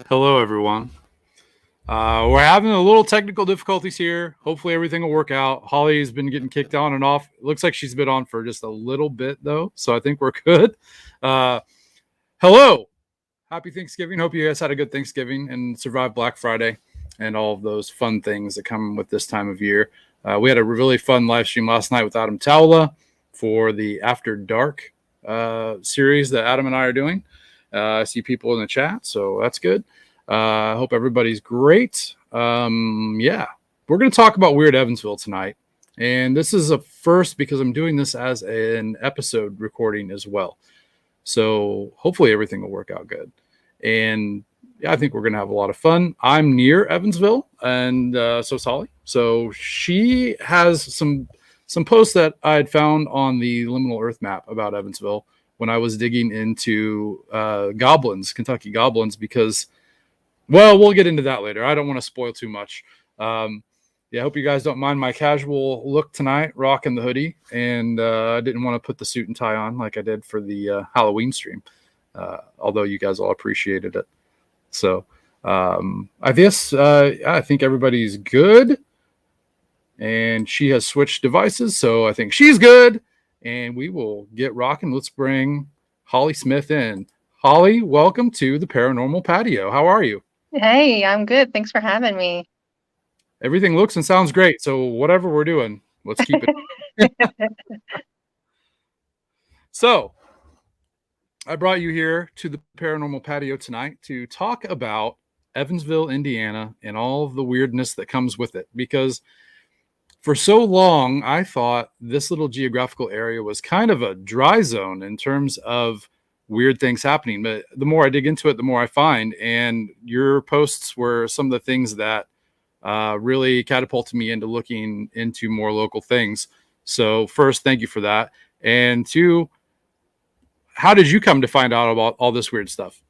Hello, everyone. We're having a little technical difficulties here. Hopefully, everything will work out. Holly's been getting kicked on and off. It looks like she's been on for just a little bit, though, so I think we're good. Hello. Happy Thanksgiving. Hope you guys had a good Thanksgiving and survived Black Friday and all of those fun things that come with this time of year. We had a really fun live stream last night with Adam Towla for the After Dark series that Adam and I are doing. I see people in the chat, so that's good. I hope everybody's great. Yeah, we're going to talk about Weird Evansville tonight. And this is a first because I'm doing this as an episode recording as well. So hopefully everything will work out good. And yeah, I think we're going to have a lot of fun. I'm near Evansville, and so is Holly. So she has some posts that I had found on the Liminal Earth map about Evansville when I was digging into goblins, Kentucky goblins, because, well, we'll get into that later. I don't want to spoil too much. Yeah, I hope you guys don't mind my casual look tonight, rocking the hoodie, and I didn't want to put the suit and tie on like I did for the Halloween stream, although you guys all appreciated it. So I guess I think everybody's good, and she has switched devices, so I think she's good, and we will get rocking. Let's bring Holly Smith in. Holly, welcome to the Paranormal Patio. How are you? Hey, I'm good. Thanks for having me. Everything looks and sounds great. So whatever we're doing, let's keep it. So I brought you here to the Paranormal Patio tonight to talk about Evansville, Indiana, and all of the weirdness that comes with it. Because for so long, I thought this little geographical area was kind of a dry zone in terms of weird things happening. But the more I dig into it, the more I find. And your posts were some of the things that really catapulted me into looking into more local things. So first, thank you for that. And two, how did you come to find out about all this weird stuff?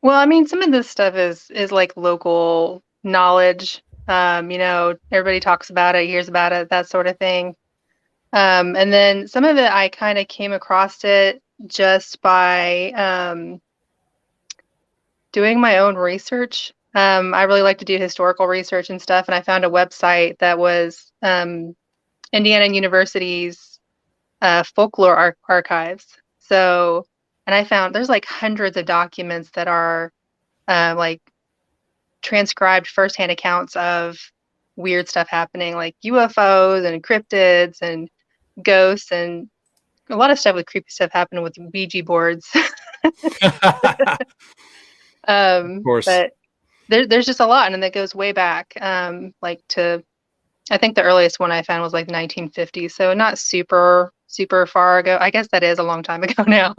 Well, I mean, some of this stuff is like local knowledge. Everybody talks about it, hears about it, that sort of thing. And then some of it I kind of came across it just by doing my own research. I really like to do historical research and stuff, and I found a website that was Indiana University's folklore archives. So, and I found there's like hundreds of documents that are like transcribed firsthand accounts of weird stuff happening, like UFOs and cryptids and ghosts, and a lot of stuff with creepy stuff happening with Ouija boards. Of course. But there's just a lot, and that goes way back, like to, I think the earliest one I found was like 1950s, so not super far ago. I guess that is a long time ago now.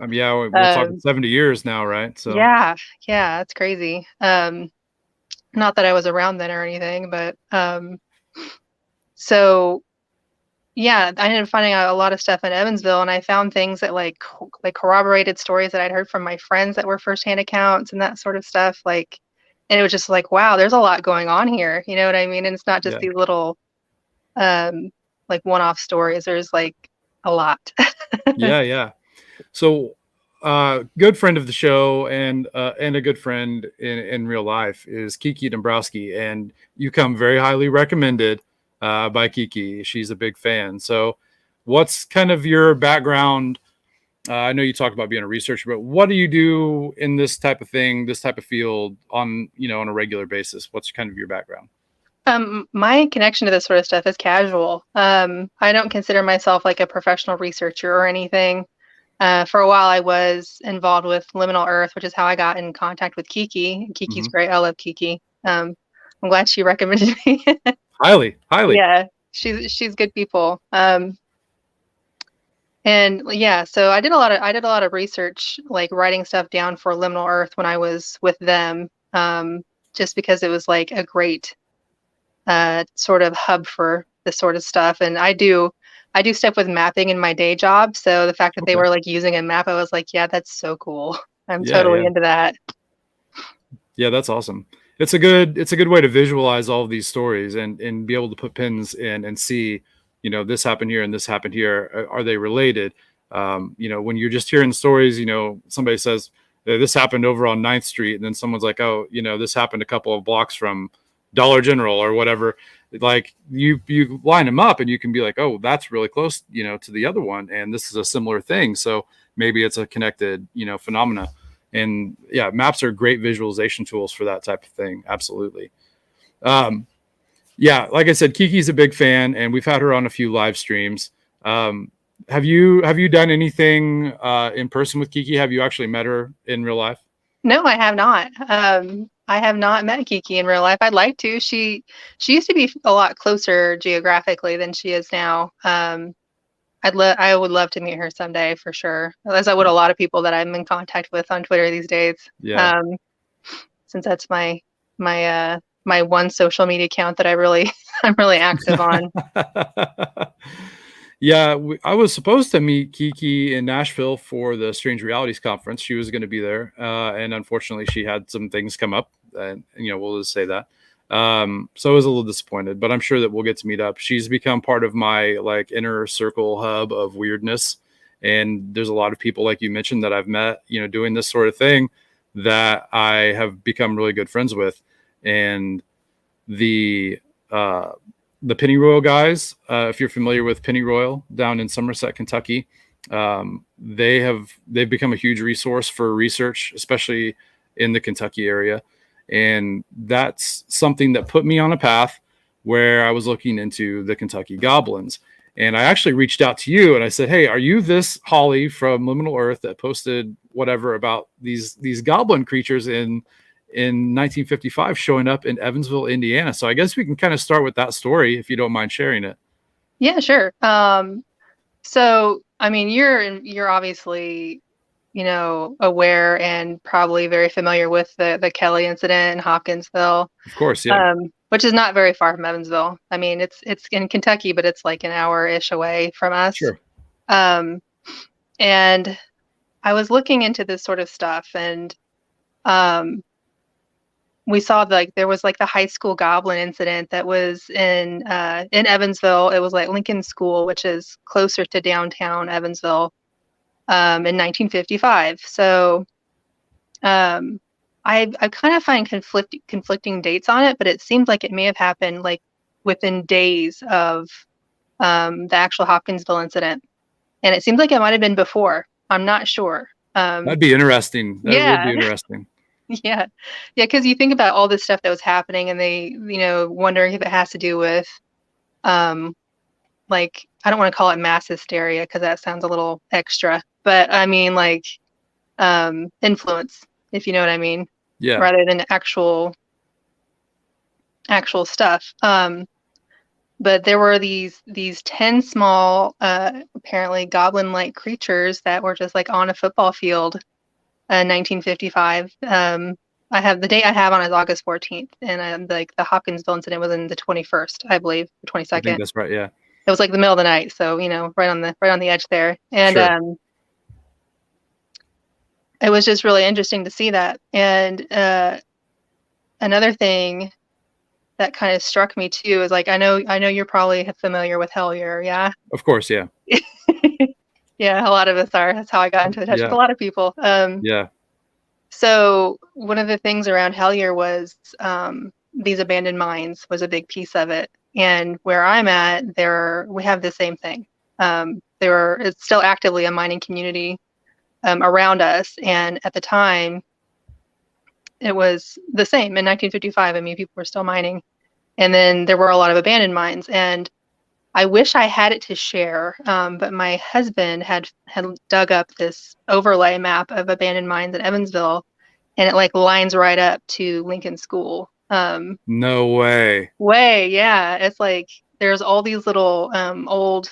Yeah, we're talking 70 years now, right? So yeah, that's crazy. Not that I was around then or anything, but so yeah, I ended up finding out a lot of stuff in Evansville, and I found things that like corroborated stories that I'd heard from my friends that were firsthand accounts and that sort of stuff. Like, and it was just like, wow, there's a lot going on here. You know what I mean? And it's not just these little like one-off stories. There's like a lot. yeah. So good friend of the show and a good friend in real life is Kiki Dombrowski, and you come very highly recommended by Kiki. She's a big fan. So what's kind of your background? I know you talk about being a researcher, but what do you do in this type of thing, this type of field on a regular basis? What's kind of your background? My connection to this sort of stuff is casual. I don't consider myself like a professional researcher or anything. For a while, I was involved with Liminal Earth, which is how I got in contact with Kiki. Kiki's great. I love Kiki. I'm glad she recommended me. Highly. Yeah, she's good people. And yeah, so I did a lot of research, like writing stuff down for Liminal Earth when I was with them, just because it was like a great sort of hub for this sort of stuff. And I do stuff with mapping in my day job, so the fact that they were like using a map, I was like, yeah, that's so cool. I'm totally into that. Yeah, that's awesome. It's a good way to visualize all of these stories and be able to put pins in and see, this happened here and this happened here. Are they related? When you're just hearing stories, somebody says this happened over on 9th Street, and then someone's like, oh, this happened a couple of blocks from Dollar General or whatever. Like you line them up and you can be like, oh, that's really close, to the other one, and this is a similar thing. So maybe it's a connected, phenomena. And yeah, maps are great visualization tools for that type of thing. Absolutely. Yeah, like I said, Kiki's a big fan, and we've had her on a few live streams. Have you done anything in person with Kiki? Have you actually met her in real life? No, I have not. I have not met Kiki in real life. I'd like to. She used to be a lot closer geographically than she is now. I would love to meet her someday for sure, as I would a lot of people that I'm in contact with on Twitter these days. Yeah. Since that's my one social media account that I'm really active on. Yeah, I was supposed to meet Kiki in Nashville for the Strange Realities conference. She was going to be there, and unfortunately, she had some things come up, and we'll just say that. So I was a little disappointed, but I'm sure that we'll get to meet up. She's become part of my like inner circle hub of weirdness, and there's a lot of people like you mentioned that I've met, doing this sort of thing that I have become really good friends with, and the Pennyroyal guys, if you're familiar with Pennyroyal down in Somerset, Kentucky, they've become a huge resource for research, especially in the Kentucky area. And that's something that put me on a path where I was looking into the Kentucky goblins. And I actually reached out to you and I said, hey, are you this Holly from Liminal Earth that posted whatever about these goblin creatures in 1955 showing up in Evansville, Indiana? So I guess we can kind of start with that story if you don't mind sharing it. Yeah, sure. So I mean, you're obviously, aware and probably very familiar with the Kelly incident in Hopkinsville. Of course, yeah. Which is not very far from Evansville. I mean, it's in Kentucky, but it's like an hour-ish away from us. Sure. And I was looking into this sort of stuff, and we saw there was like the high school goblin incident that was in Evansville. It was like Lincoln School, which is closer to downtown Evansville, in 1955. So I kind of find conflicting dates on it, but it seems like it may have happened like within days of the actual Hopkinsville incident, and it seems like it might have been before. I'm not sure. That'd be interesting. That would be interesting. Yeah. Because you think about all this stuff that was happening, and they, wondering if it has to do with, like, I don't want to call it mass hysteria because that sounds a little extra, but I mean, like, influence, if you know what I mean. Yeah. Rather than actual stuff. But there were these 10 small, apparently goblin-like creatures that were just like on a football field. 1955. I have the date I have on is August 14th, and like the Hopkinsville incident was in the 21st, I believe, the 22nd. I think that's right. Yeah. It was like the middle of the night, so right on the edge there, and sure. It was just really interesting to see that. And another thing that kind of struck me too is like I know you're probably familiar with Hellier, yeah. Of course, yeah. Yeah, a lot of us are. That's how I got into touch with a lot of people. Yeah. So one of the things around Hellier was these abandoned mines was a big piece of it. And where I'm at, we have the same thing. It's still actively a mining community around us. And at the time, it was the same in 1955. I mean, people were still mining. And then there were a lot of abandoned mines. And I wish I had it to share, but my husband had dug up this overlay map of abandoned mines in Evansville, and it like lines right up to Lincoln School. No way. Yeah. It's like there's all these little old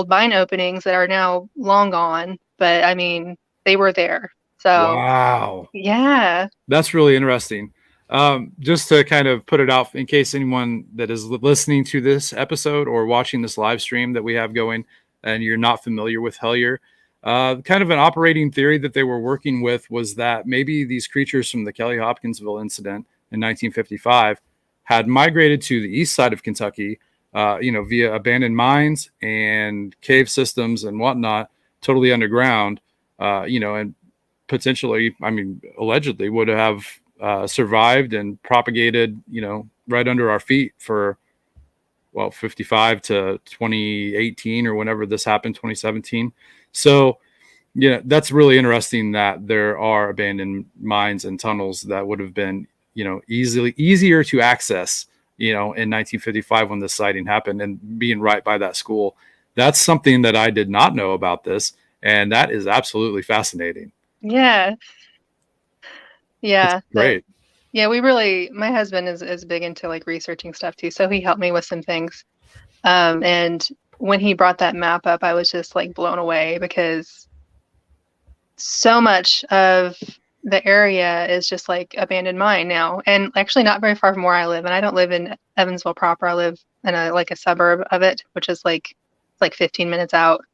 mine openings that are now long gone, but I mean they were there. So wow. Yeah. That's really interesting. Just to kind of put it out in case anyone that is listening to this episode or watching this live stream that we have going and you're not familiar with Hellier, kind of an operating theory that they were working with was that maybe these creatures from the Kelly Hopkinsville incident in 1955 had migrated to the east side of Kentucky, via abandoned mines and cave systems and whatnot, totally underground, and potentially, I mean, allegedly would have survived and propagated, right under our feet for 55 to 2018 or whenever this happened, 2017. So that's really interesting that there are abandoned mines and tunnels that would have been easier to access in 1955 when this sighting happened, and being right by that school. That's something that I did not know about this, and that is absolutely fascinating. Yeah. That's great. Yeah, my husband is big into like researching stuff too, so he helped me with some things. And when he brought that map up, I was just like blown away because so much of the area is just like abandoned mine now, and actually not very far from where I live. And I don't live in Evansville proper. I live in a suburb of it, which is like 15 minutes out.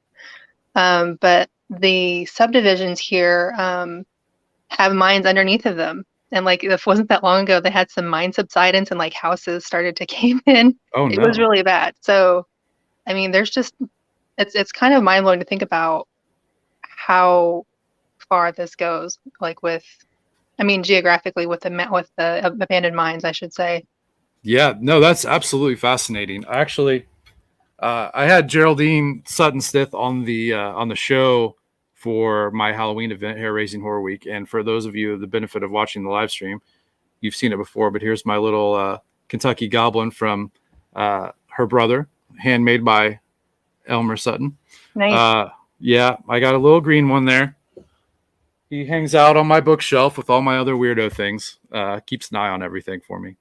But the subdivisions here have mines underneath of them. And like it wasn't that long ago, they had some mine subsidence and like houses started to cave in. Oh It was no. really bad. So I mean, there's just it's kind of mind blowing to think about how far this goes, like with I mean geographically with the abandoned mines, I should say. Yeah, no, that's absolutely fascinating. Actually, I had Geraldine Sutton Stith on the show for my Halloween event, Hair Raising Horror Week. And for those of you the benefit of watching the live stream, you've seen it before. But here's my little Kentucky Goblin from her brother, handmade by Elmer Sutton. Nice. Uh, yeah, I got a little green one there. He hangs out on my bookshelf with all my other weirdo things. Keeps an eye on everything for me.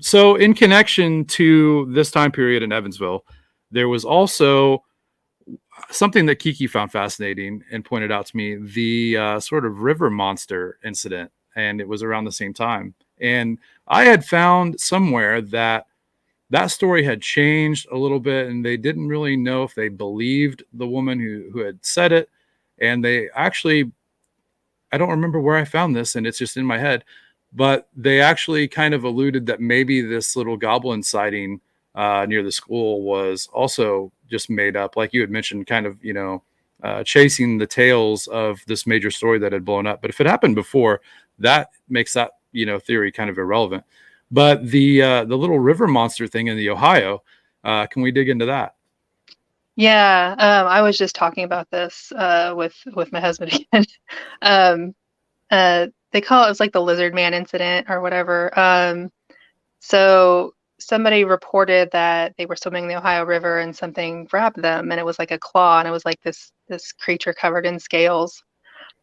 So, in connection to this time period in Evansville, there was also something that Kiki found fascinating and pointed out to me, the sort of river monster incident. And it was around the same time. And I had found somewhere that that story had changed a little bit, and they didn't really know if they believed the woman who had said it. And they actually, I don't remember where I found this, and it's just in my head, but they actually kind of alluded that maybe this little goblin sighting near the school was also just made up, like you had mentioned, kind of, chasing the tails of this major story that had blown up. But if it happened before, that makes that, theory kind of irrelevant. But the little river monster thing in the Ohio, can we dig into that? Yeah, I was just talking about this with my husband again. Um, they call it was like the lizard man incident or whatever. So somebody reported that they were swimming the Ohio River and something grabbed them, and it was like a claw, and it was like this creature covered in scales.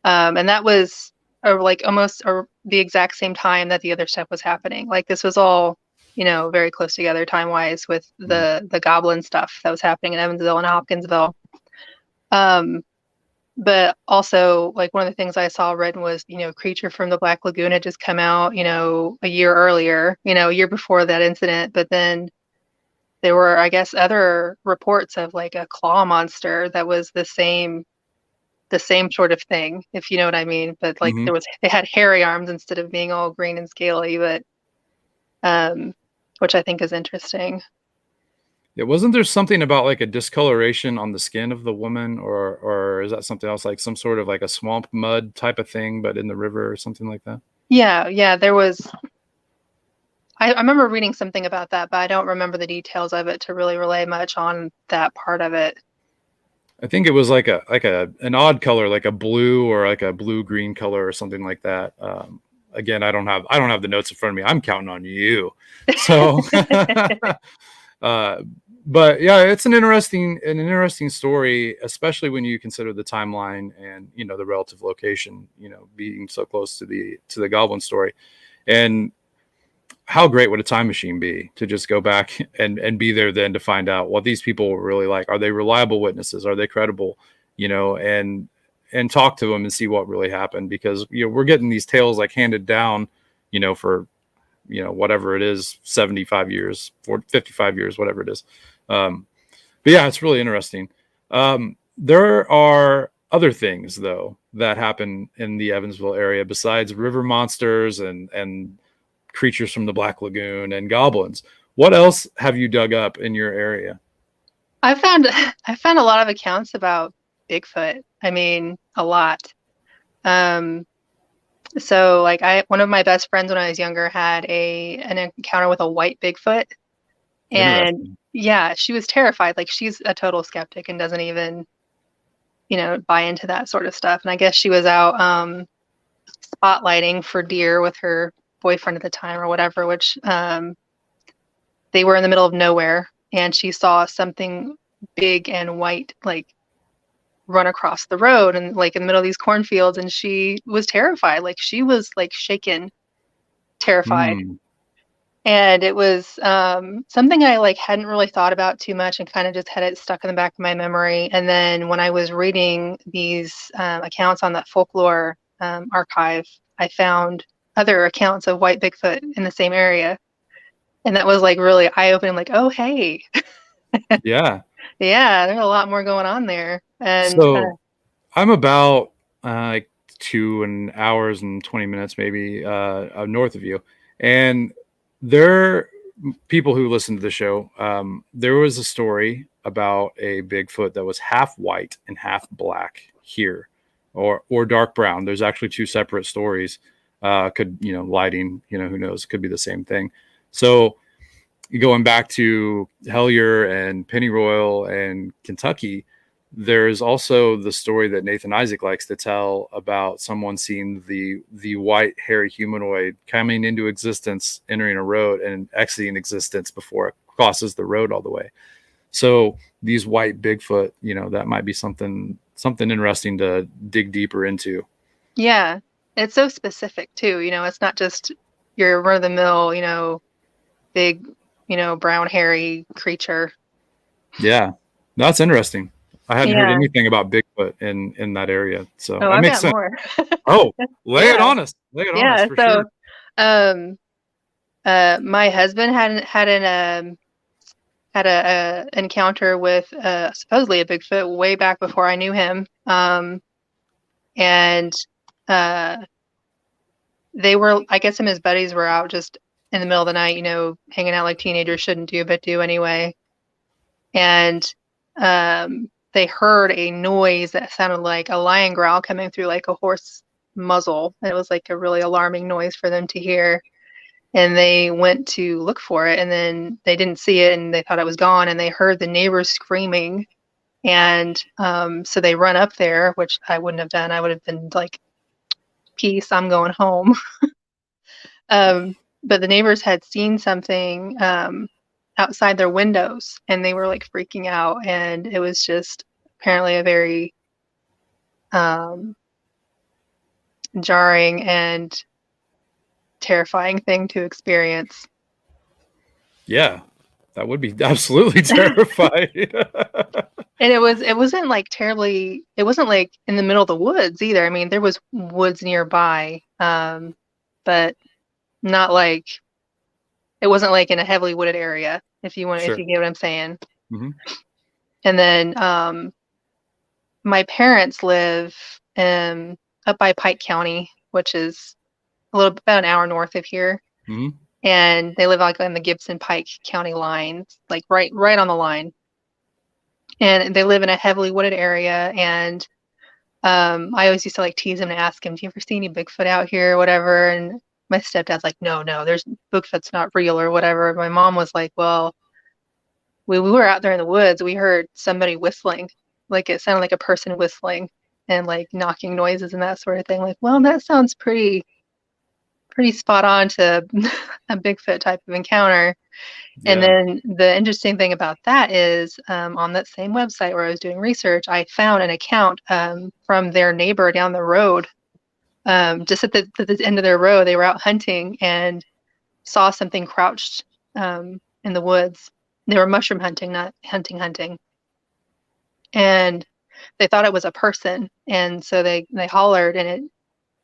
And that was like almost or the exact same time that the other stuff was happening. Like this was all, very close together time wise with Mhm. the goblin stuff that was happening in Evansville and Hopkinsville. Um, but also like one of the things I saw written was, Creature from the Black Lagoon had just come out, a year earlier, a year before that incident. But then there were, I guess, other reports of like a claw monster that was the same sort of thing, if you know what I mean. But like Mhm. they had hairy arms instead of being all green and scaly, but um, which I think is interesting. Yeah, wasn't there something about like a discoloration on the skin of the woman, or is that something else, like some sort of like a swamp mud type of thing, but in the river or something like that? Yeah, yeah, there was. I remember reading something about that, but I don't remember the details of it to really relay much on that part of it. I think it was like a an odd color, like a blue or like a blue green color or something like that. Again, I don't have the notes in front of me. I'm counting on you. So, uh, but yeah, it's an interesting story, especially when you consider the timeline and the relative location, being so close to the Goblin story, and how great would a time machine be to just go back and be there then to find out what these people were really like. Are they reliable witnesses? Are they credible? And talk to them and see what really happened, because we're getting these tales like handed down, for whatever it is, 75 years or 55 years, whatever it is. But yeah, it's really interesting. There are other things though that happen in the Evansville area besides river monsters and creatures from the Black Lagoon and goblins. What else have you dug up in your area? I found I found a lot of accounts about Bigfoot. I mean, a lot. Um, so like one of my best friends when I was younger had an encounter with a white Bigfoot, and Interesting. yeah, she was terrified. Like she's a total skeptic and doesn't even, buy into that sort of stuff. And I guess she was out spotlighting for deer with her boyfriend at the time or whatever, which they were in the middle of nowhere, and she saw something big and white like run across the road and like in the middle of these cornfields, and she was terrified. Like she was like shaken terrified. Mm. And it was something I like hadn't really thought about too much and kind of just had it stuck in the back of my memory. And then when I was reading these accounts on that folklore archive, I found other accounts of white Bigfoot in the same area. And that was like really eye-opening, like, oh, hey, Yeah. yeah, there's a lot more going on there. And So I'm about like 2 hours and 20 minutes, maybe, north of you. And there, people who listen to the show, there was a story about a Bigfoot that was half white and half black here, or dark brown. There's actually two separate stories. Could, lighting, who knows? It could be the same thing. So going back to Hellier and Pennyroyal and Kentucky, there's also the story that Nathan Isaac likes to tell about someone seeing the white hairy humanoid coming into existence, entering a road, and exiting existence before it crosses the road all the way. So these white Bigfoot, that might be something interesting to dig deeper into. yeah, it's so specific too. It's not just your run-of-the-mill, big, brown hairy creature. Yeah, that's interesting. I hadn't heard Yeah. anything about Bigfoot in that area, so Oh, that I've makes got sense. more. Oh, lay it Yeah. on us. Lay it on us Yeah. for So, sure. um, my husband had a encounter with supposedly a Bigfoot way back before I knew him. And uh, I guess him and his buddies were out just in the middle of the night, hanging out like teenagers shouldn't do, but do anyway. And they heard a noise that sounded like a lion growl coming through like a horse muzzle. It was like a really alarming noise for them to hear. And they went to look for it, and then they didn't see it, and they thought it was gone, and they heard the neighbors screaming. And so they run up there, which I wouldn't have done. I would have been like, peace, I'm going home. But the neighbors had seen something outside their windows, and they were like freaking out. And it was just apparently a very jarring and terrifying thing to experience. Yeah, that would be absolutely terrifying. And it wasn't like in the middle of the woods either. I mean, there was woods nearby, but not like it wasn't like in a heavily wooded area, if Sure. you get what I'm saying. Mm-hmm. And then my parents live up by Pike County, which is about an hour north of here. Mm-hmm. And they live like on the Gibson Pike County line, like right on the line. And they live in a heavily wooded area. And I always used to like tease him and ask him, "Do you ever see any Bigfoot out here or whatever?" And my stepdad's like, "No, there's Bigfoot's not real or whatever." My mom was like, "Well, we were out there in the woods. We heard somebody whistling, like it sounded like a person whistling and like knocking noises and that sort of thing." Like, well, that sounds pretty spot on to a Bigfoot type of encounter. And Yeah. then the interesting thing about that is on that same website where I was doing research, I found an account from their neighbor down the road. Just at the end of their road, they were out hunting and saw something crouched in the woods. They were mushroom hunting, not hunting. And they thought it was a person. And so they hollered, and it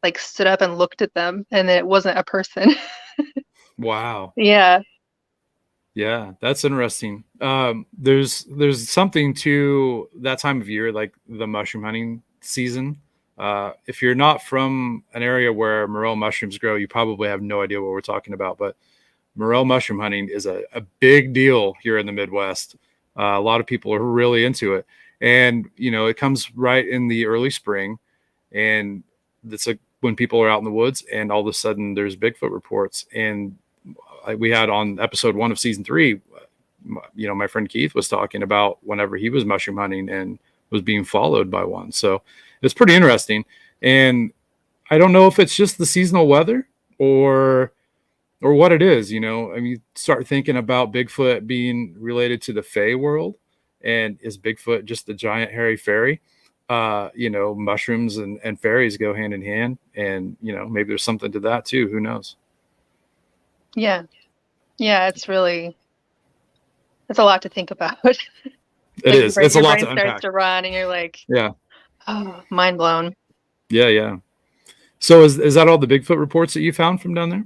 like stood up and looked at them, and it wasn't a person. Wow. Yeah. Yeah, that's interesting. There's something to that time of year, like the mushroom hunting season. If you're not from an area where morel mushrooms grow, you probably have no idea what we're talking about. But morel mushroom hunting is a big deal here in the Midwest. A lot of people are really into it, and it comes right in the early spring, and it's when people are out in the woods, and all of a sudden there's Bigfoot reports. And we had on episode 1 of season 3, my friend Keith was talking about whenever he was mushroom hunting and was being followed by one. So it's pretty interesting. And I don't know if it's just the seasonal weather or what it is. I mean, you start thinking about Bigfoot being related to the Fae world, and is Bigfoot just a giant hairy fairy? Mushrooms and fairies go hand in hand, and maybe there's something to that too. Who knows? Yeah. Yeah. It's a lot to think about. It Like is. It's a your lot brain to starts unpack. to run and you're like, Yeah. oh, mind blown. Yeah. Yeah. So is that all the Bigfoot reports that you found from down there?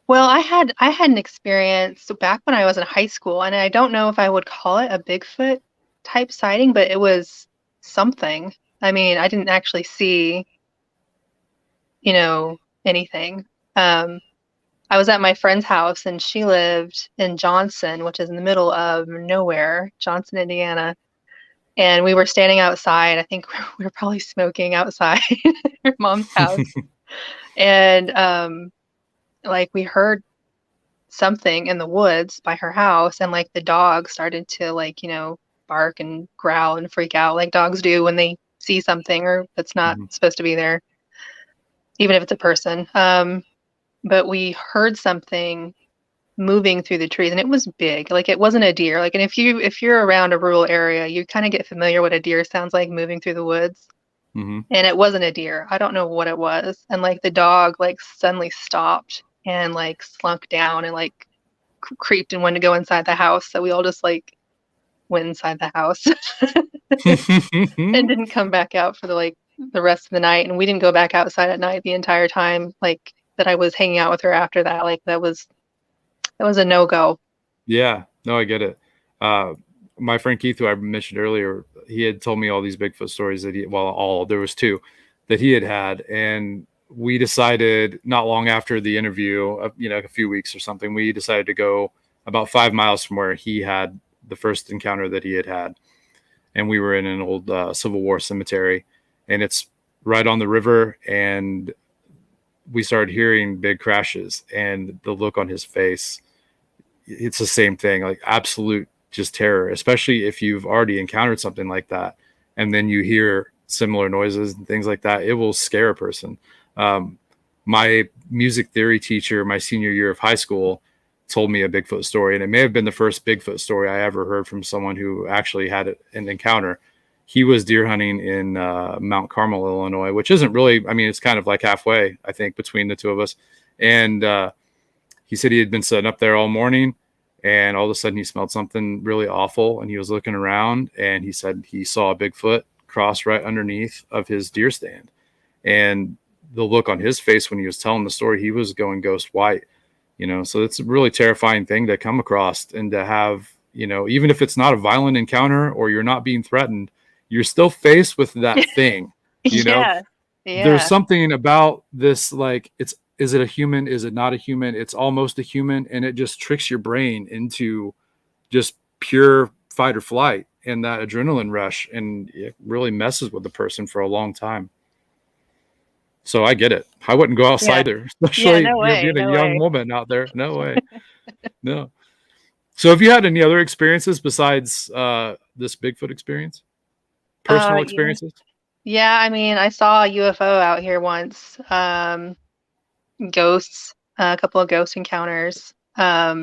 Well, I had an experience back when I was in high school, and I don't know if I would call it a Bigfoot type sighting, but it was something. I mean, I didn't actually see, you know, anything. Um, I was at my friend's house, and she lived in Johnson, which is in the middle of nowhere, Johnson, Indiana. And we were standing outside. I think we were probably smoking outside her mom's house, and like we heard something in the woods by her house, and like the dog started to like bark and growl and freak out like dogs do when they see something or that's not Mhm. supposed to be there, even if it's a person. But we heard something moving through the trees, and it was big. Like it wasn't a deer. Like, and if you're around a rural area, you kind of get familiar what a deer sounds like moving through the woods. Mhm. And it wasn't a deer. I don't know what it was. And like the dog like suddenly stopped and like slunk down and like creeped and wanted to go inside the house. So we all just like went inside the house and didn't come back out for the rest of the night. And we didn't go back outside at night the entire time like that I was hanging out with her after that. Like that was a no go. Yeah. No, I get it. Uh, my friend Keith, who I mentioned earlier, he had told me all these Bigfoot stories that there was two that he had, and we decided not long after the interview, a few weeks or something, we decided to go about 5 miles from where he had the first encounter that he had had, and we were in an old Civil War cemetery, and it's right on the river, and we started hearing big crashes, and the look on his face, it's the same thing, like absolute just terror, especially if you've already encountered something like that. And then you hear similar noises and things like that. It will scare a person. Um, my music theory teacher, my senior year of high school, told me a Bigfoot story. And it may have been the first Bigfoot story I ever heard from someone who actually had an encounter. He was deer hunting in Mount Carmel, Illinois, which isn't really, I mean, it's kind of like halfway, I think, between the two of us. And he said he had been sitting up there all morning, and all of a sudden he smelled something really awful, and he was looking around, and he said he saw a Bigfoot cross right underneath of his deer stand. And the look on his face when he was telling the story, he was going ghost white, so it's a really terrifying thing to come across, and to have, even if it's not a violent encounter or you're not being threatened, you're still faced with that thing. you know Yeah. there's Yeah. something about this, like, is it a human, is it not a human, it's almost a human, and it just tricks your brain into just pure fight or flight and that adrenaline rush, and it really messes with the person for a long time. So I get it. I wouldn't go Yeah. outside there, Yeah. especially No way. being a No young way. woman out there. No way. No. So have you had any other experiences besides this Bigfoot experience, personal Yeah. experiences? Yeah. I mean, I saw a UFO out here once. Ghosts, a couple of ghost encounters. I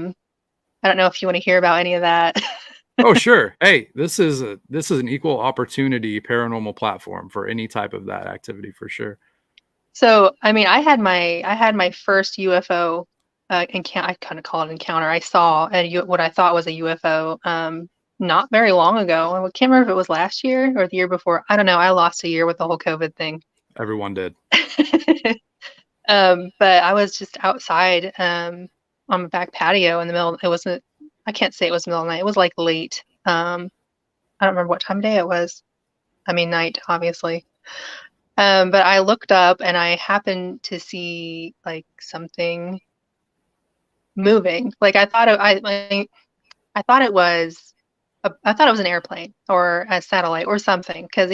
don't know if you want to hear about any of that. Oh, sure. Hey, this is an equal opportunity paranormal platform for any type of that activity, for sure. So, I mean, I had my first UFO encounter. I kind of call it encounter. I saw what I thought was a UFO not very long ago. I can't remember if it was last year or the year before. I don't know. I lost a year with the whole COVID thing. Everyone did. But I was just outside on my back patio in the middle. It wasn't. I can't say it was middle of the night. It was like late. I don't remember what time of day it was. I mean, night, obviously. But I looked up and I happened to see like something moving. Like I thought it was I thought it was an airplane or a satellite or something, because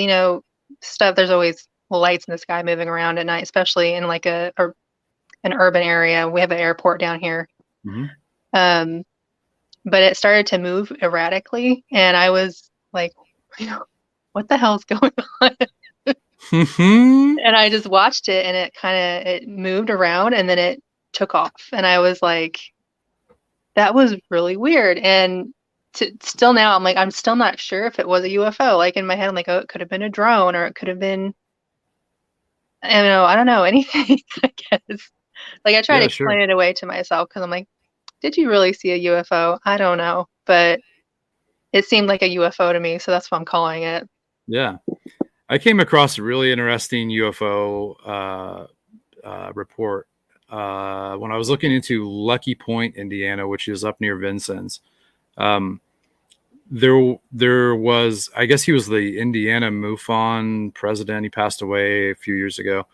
stuff, there's always lights in the sky moving around at night, especially in like an urban area. We have an airport down here. Hmm. Um, but it started to move erratically, and I was like, what the hell's going on? And I just watched it, and it moved around, and then it took off, and I was like, that was really weird. And still now, I'm like, I'm still not sure if it was a UFO. Like in my head, I'm like, oh, it could have been a drone, or it could have been, I don't know, anything. I guess. Like I try to Yeah, explain sure. it away to myself because I'm like, did you really see a UFO? I don't know, but it seemed like a UFO to me, so that's what I'm calling it. Yeah. I came across a really interesting UFO report when I was looking into Lucky Point, Indiana, which is up near Vincennes. Um, there was, I guess he was the Indiana MUFON president. He passed away a few years ago.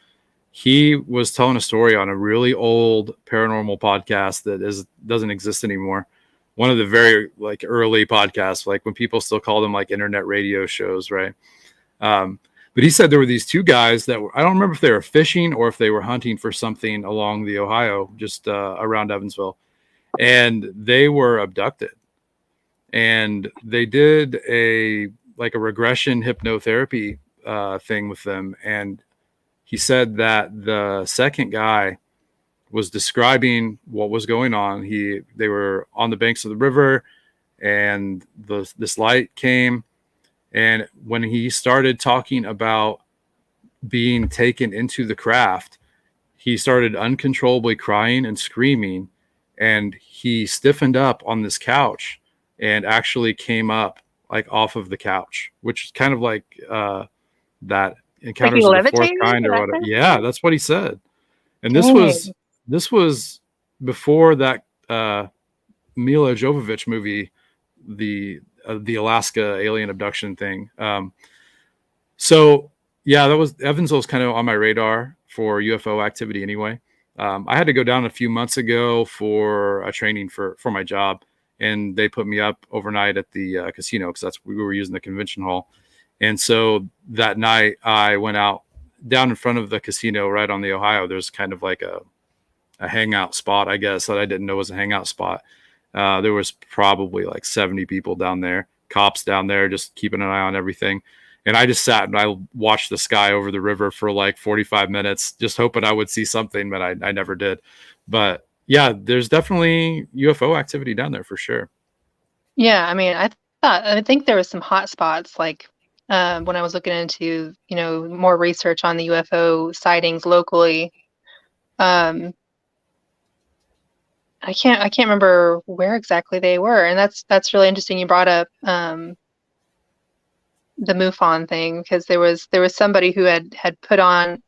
He was telling a story on a really old paranormal podcast that doesn't exist anymore. One of the very like early podcasts, like when people still call them like internet radio shows, right? Um, but he said there were these two guys that were, I don't remember if they were fishing or if they were hunting for something along the Ohio, just around Evansville, and they were abducted. And they did a like a regression hypnotherapy thing with them. And he said that the second guy was describing what was going on. They were on the banks of the river, and this light came. And when he started talking about being taken into the craft, he started uncontrollably crying and screaming. And he stiffened up on this couch and actually came up like off of the couch, which is kind of like that Like he Encounters of the Fourth levitated? Kind or That what. kind of Yeah, that's what he said. And Dang. this was before that Mila Jovovich movie, the Alaska alien abduction thing. So yeah, that was Evansville's kind of on my radar for UFO activity anyway. I had to go down a few months ago for a training for my job, and they put me up overnight at the casino because that's we were using the convention hall. And so that night I went out down in front of the casino right on the Ohio. There's kind of like a hangout spot, I guess, that I didn't know was a hangout spot. There was probably like 70 people down there, cops down there, just keeping an eye on everything. And I just sat and I watched the sky over the river for like 45 minutes, just hoping I would see something, but I never did. But yeah, there's definitely UFO activity down there for sure. Yeah, I mean, I think there was some hot spots like when I was looking into, more research on the UFO sightings locally. Um, I can't remember where exactly they were, and that's really interesting. You brought up the MUFON thing because there was somebody who had put on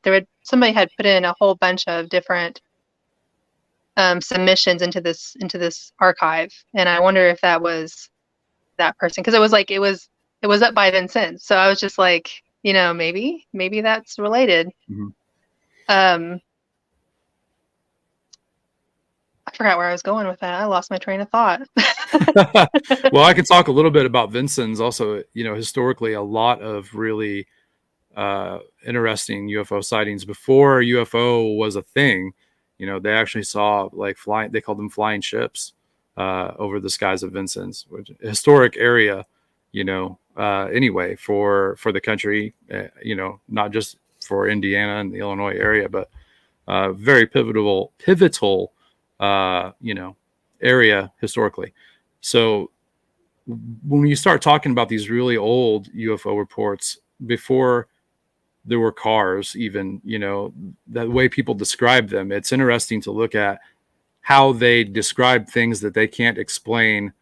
somebody had put in a whole bunch of different submissions into this archive, and I wonder if that was that person because it was up by Vincennes, so I was just like, maybe that's related. Mm-hmm. Um, I forgot where I was going with that. I lost my train of thought. Well, I can talk a little bit about Vincennes. Also, historically, a lot of really interesting UFO sightings before UFO was a thing. They actually saw like flying. They called them flying ships over the skies of Vincennes, which historic area. Anyway, for the country. Not just for Indiana and the Illinois area, but very pivotal. Area historically. So when you start talking about these really old UFO reports before there were cars, even, the way people describe them, it's interesting to look at how they describe things that they can't explain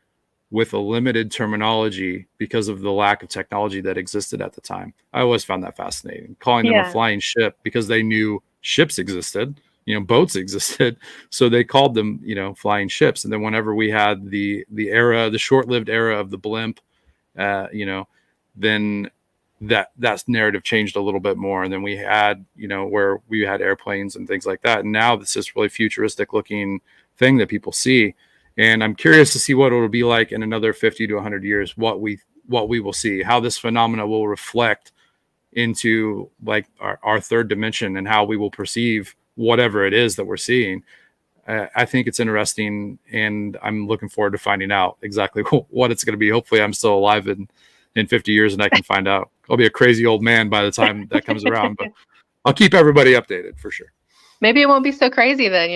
with a limited terminology because of the lack of technology that existed at the time. I always found that fascinating, calling them a Yeah. flying ship because they knew ships existed, boats existed. So they called them, flying ships. And then whenever we had the short-lived era of the blimp, then that narrative changed a little bit more. And then we had, where we had airplanes and things like that. And now this is really futuristic looking thing that people see. And I'm curious to see what it'll be like in another 50 to 100 years, what we will see, how this phenomena will reflect into like our third dimension and how we will perceive whatever it is that we're seeing. I think it's interesting, and I'm looking forward to finding out exactly what it's going to be. Hopefully I'm still alive in 50 years and I can find out. I'll be a crazy old man by the time that comes around, but I'll keep everybody updated for sure. Maybe it won't be so crazy then,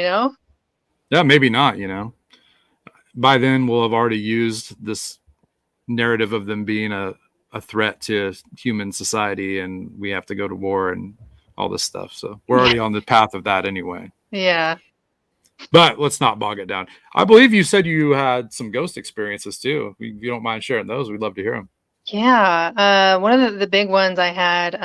Yeah, maybe not, by then we'll have already used this narrative of them being a threat to human society and we have to go to war and all this stuff. So we're already on the path of that anyway. Yeah. But let's not bog it down. I believe you said you had some ghost experiences too. If you don't mind sharing those, we'd love to hear them. Yeah, one of the big ones I had,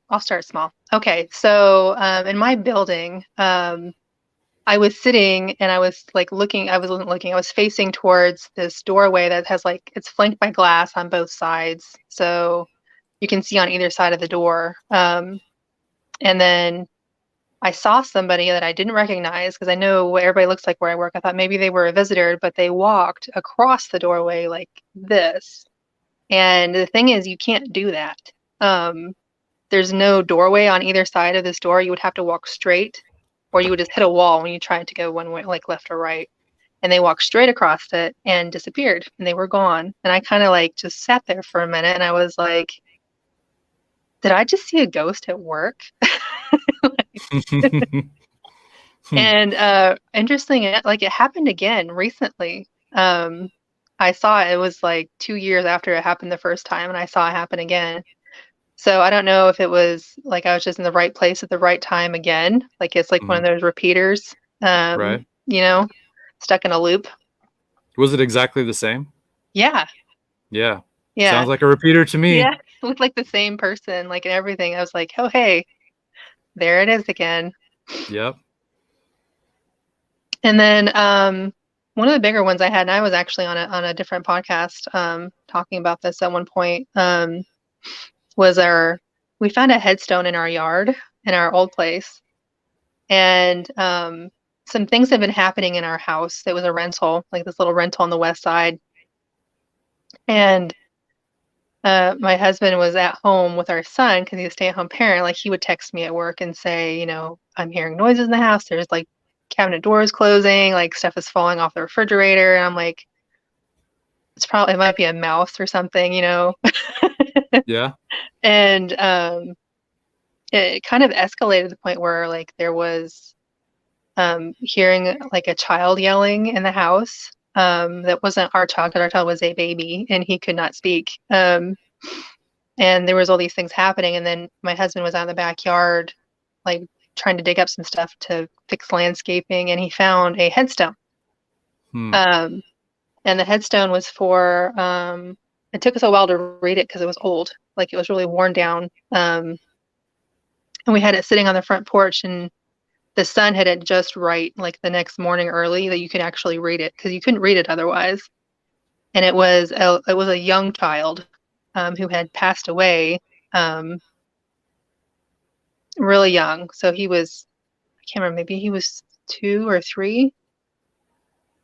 I'll start small. Okay, so in my building, I was sitting and I was like looking, I wasn't looking, I was facing towards this doorway that has like, it's flanked by glass on both sides. So you can see on either side of the door. And then I saw somebody that I didn't recognize because I know what everybody looks like where I work. I thought maybe they were a visitor, but they walked across the doorway like this. And the thing is, you can't do that. Um, there's no doorway on either side of this door. You would have to walk straight, or you would just hit a wall when you tried to go one way, like left or right. And they walked straight across it and disappeared, and they were gone. And I kind of like just sat there for a minute, and I was like, "Did I just see a ghost at work?" And interesting, like it happened again recently. I saw it, it was like 2 years after it happened the first time, and I saw it happen again. So I don't know if it was like I was just in the right place at the right time again. Like it's like one of Mhm. those repeaters, Right. you know, stuck in a loop. Was it exactly the same? Yeah, Yeah. yeah, Sounds like a repeater to me. yeah. Looked like the same person, like and everything. I was like, oh hey, there it is again. Yep. And then one of the bigger ones I had, and I was actually on a different podcast talking about this at one point, was our we found a headstone in our yard in our old place. And some things have been happening in our house. It was a rental, like this little rental on the west side. And my husband was at home with our son because he's a stay-at-home parent. Like he would text me at work and say, you know, I'm hearing noises in the house. There's like cabinet doors closing, like stuff is falling off the refrigerator. And I'm like, it might be a mouse or something, you know. Yeah. And it kind of escalated to the point where like there was hearing like a child yelling in the house. That wasn't our child because our child was a baby and he could not speak. And there was all these things happening. And then my husband was out in the backyard, like trying to dig up some stuff to fix landscaping, and he found a headstone. Hmm. Um, and the headstone was for. It took us a while to read it because it was old, like it was really worn down. And we had it sitting on the front porch, and the sun had just right, like the next morning early, that you could actually read it because you couldn't read it otherwise. And it was a young child who had passed away um, really young. So he was, I can't remember, maybe he was 2 or 3.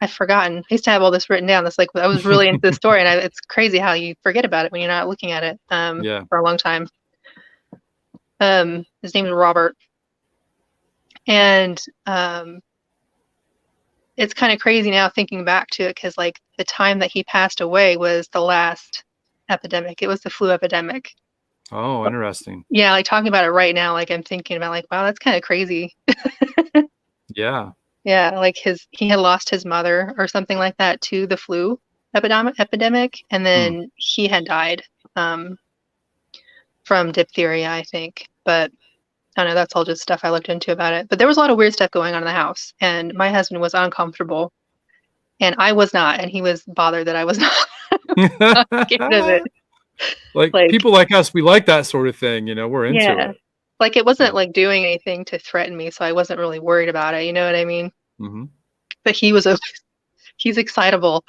I've forgotten. I used to have all this written down. That's like I was really into the story, and it's crazy how you forget about it when you're not looking at it Yeah. for a long time. His name is Robert, and it's kind of crazy now thinking back to it because like the time that he passed away was the last epidemic. It was the flu epidemic. Oh, interesting. Yeah, like talking about it right now, like I'm thinking about like, wow, that's kind of crazy. Yeah. Yeah, like he had lost his mother or something like that to the flu epidemic, and Hmm. then he had died um, from diphtheria, I think. But I don't know, that's all just stuff I looked into about it. But there was a lot of weird stuff going on in the house, and my husband was uncomfortable, and I was not, and he was bothered that I was not scared of it. Like Like, people like us, we like that sort of thing. We're into yeah, it. like it Yeah. wasn't like doing anything to threaten me, so I wasn't really worried about it. You know what I mean? Hmm. But he's excitable,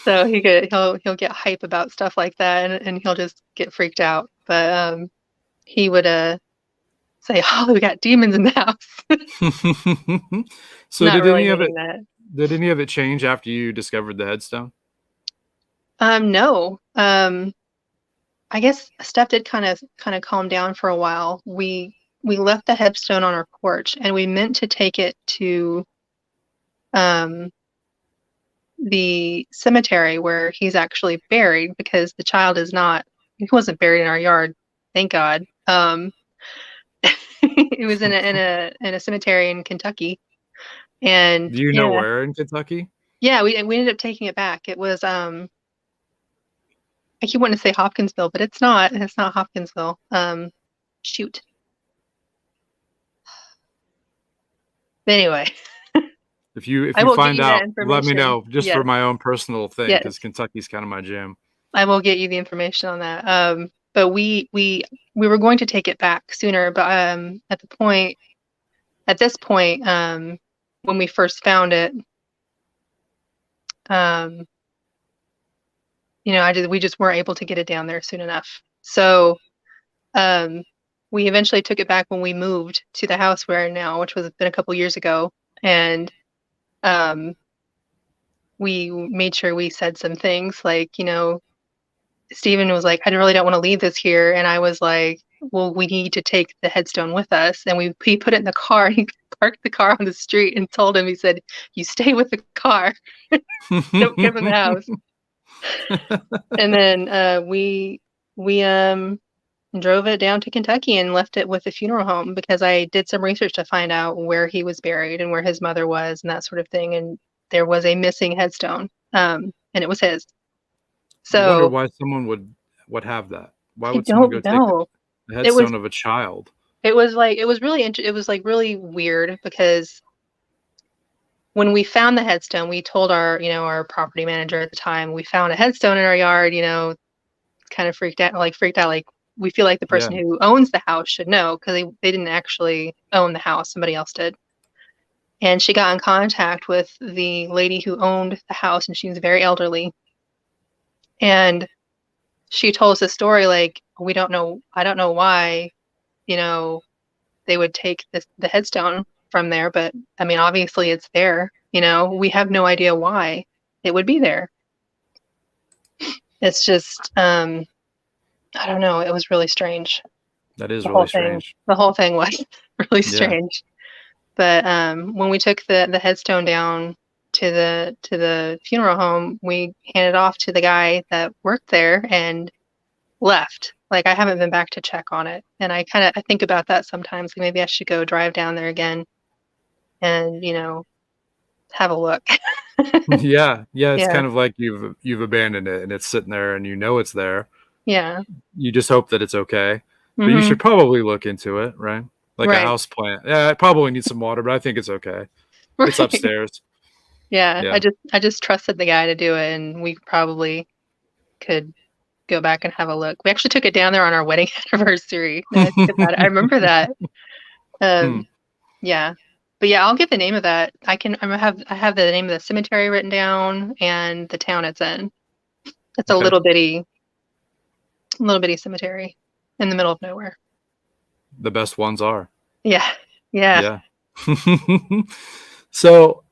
so he'll get hype about stuff like that, and he'll just get freaked out. But he would say, "Oh, we got demons in the house." So Not did really any of it meaning that. change after you discovered the headstone? No. I guess stuff did kind of calm down for a while. We left the headstone on our porch, and we meant to take it to um the cemetery where he's actually buried because the child is not. He wasn't buried in our yard, thank God. It was in a cemetery in Kentucky, and Do you know yeah, where in Kentucky? yeah, we ended up taking it back. It was I keep wanting to say Hopkinsville, but it's not. It's not Hopkinsville. Shoot. Anyway, If you I will get find you that out, let me information. know, just for Yes, my own personal thing, yes, because Kentucky's kind of my jam. I will get you the information on that. But we were going to take it back sooner, but at this point, when we first found it, um, we just weren't able to get it down there soon enough. So, um, we eventually took it back when we moved to the house we're in now, which was been a couple years ago, and um, we made sure we said some things like, Steven was like, "I really don't want to leave this here," and I was like, "Well, we need to take the headstone with us." And he put it in the car. He parked the car on the street and told him, he said, "You stay with the car. Don't come in the house." And then we drove it down to Kentucky and left it with the funeral home because I did some research to find out where he was buried and where his mother was and that sort of thing. And there was a missing headstone, and it was his. I wonder So why someone would have that. Why I would someone go don't take know. the It was headstone of a child? it was like really weird because when we found the headstone, we told our property manager at the time, we found a headstone in our yard, kind of freaked out, like we feel like the Yeah. person who owns the house should know because they didn't actually own the house, somebody else did. And she got in contact with the lady who owned the house, and she was very elderly. And she told us a story like, we don't know, I don't know why, you know, they would take the headstone from there, but I mean, obviously it's there, we have no idea why it would be there. It's just, I don't know. It was really strange. That is The really whole thing, strange. the whole thing was really Yeah. strange. But when we took the headstone down to the funeral home, we handed off to the guy that worked there and left. Like I haven't been back to check on it, and I think about that sometimes. Like maybe I should go drive down there again and have a look. Yeah. Yeah. It's Yeah, kind of like you've abandoned it and it's sitting there and you know it's there. yeah, You just hope that it's okay. But you hmm, should probably look into it, right? Like a right, house plant. Yeah, it probably needs some water, but I think it's okay. It's right. upstairs. Yeah, Yeah. I just trusted the guy to do it, and we probably could go back and have a look. We actually took it down there on our wedding anniversary. Now I think about it, I remember that. Hmm. Um, yeah, but yeah, I'll get the name of that. I have the name of the cemetery written down and the town it's in. It's a Okay. little bitty cemetery in the middle of nowhere. The best ones are. Yeah, yeah, Yeah. So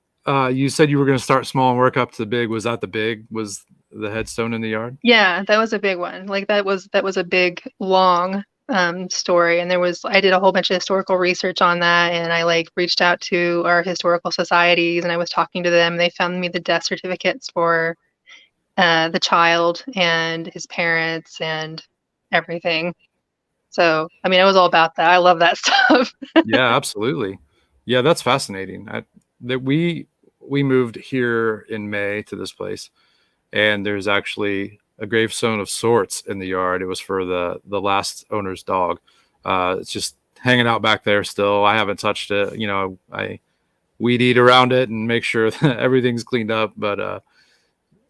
you said you were going to start small and work up to the big. Was that the big? Was the headstone in the yard? yeah. That was a big one. Like that was a big, long story, and I did a whole bunch of historical research on that, and I like reached out to our historical societies, and I was talking to them. They found me the death certificates for the child and his parents and everything. So, I mean, I was all about that. I love that stuff. Yeah, absolutely. Yeah, that's fascinating. That we moved here in May to this place, and there's actually a gravestone of sorts in the yard. It was for the last owner's dog. It's just hanging out back there still. I haven't touched it. I weed eat around it and make sure that everything's cleaned up. But